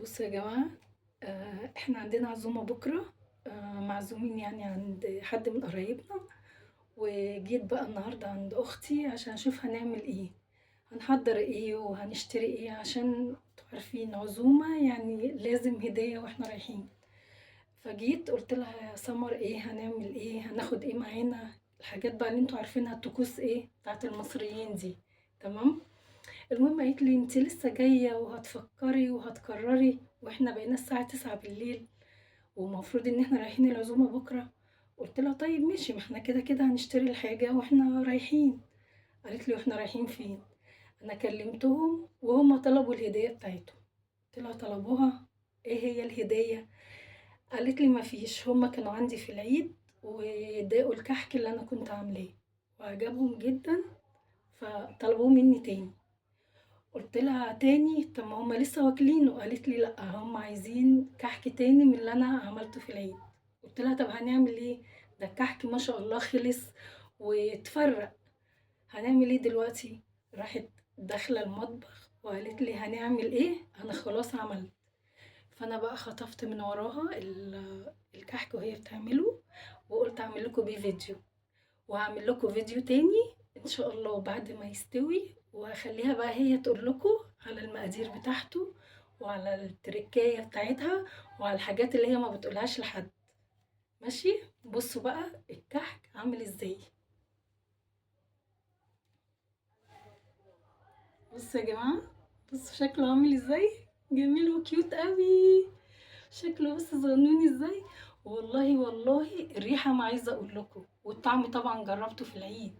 بصوا يا جماعة، احنا عندنا عزومة بكرة. معزومين يعني عند حد من قرايبنا. وجيت بقى النهاردة عند اختي عشان اشوف هنعمل ايه، هنحضر ايه وهنشتري ايه، عشان انتوا عارفين عزومة يعني لازم هدية واحنا رايحين. فجيت قلت لها يا سمر، ايه هنعمل، ايه هناخد ايه معانا، الحاجات بقى اللي انتوا عارفينها، الطقوس ايه بتاعت المصريين دي. تمام. المهم قالت لي انت لسه جاية وهتفكري وهتكرري، واحنا بقينا الساعة 9 بالليل ومفروض ان احنا رايحين العزومة بكرة. قلت لها طيب ماشي، ما احنا كده كده هنشتري الحاجة واحنا رايحين. قالت لي واحنا رايحين فين؟ انا كلمتهم وهم طلبوا الهدية بتاعتهم. قلت لها طلبوها، ايه هي الهدية؟ قالت لي ما فيش، هم كانوا عندي في العيد وضاقوا الكحك اللي انا كنت عاملاه وعجبهم جدا، فطلبوه مني تاني. قلت لها تاني؟ طب ما هم لسه واكلينه. قالت لي لا، هم عايزين كحك تاني من اللي انا عملته في العيد. قلت لها طب هنعمل ايه؟ ده الكحك ما شاء الله خلص واتفرق، هنعمل ايه دلوقتي؟ راحت داخله المطبخ وقالت لي هنعمل ايه، انا خلاص عملت. فانا بقى خطفت من وراها الكحك وهي بتعمله، وقلت اعمل لكم بيه فيديو، وهعمل لكم فيديو تاني ان شاء الله بعد ما يستوي، وهخليها بقى هي تقول لكم على المقادير بتاعته وعلى التركاية بتاعتها وعلى الحاجات اللي هي ما بتقولهاش لحد. ماشي. بصوا بقى الكحك عامل ازاي. بصوا يا جماعة، بصوا شكله عامل ازاي، جميل وكيوت قوي. شكله بص صغنوني ازاي. والله والله الريحة ما عايزة اقول لكم، والطعم طبعا جربته في العيد.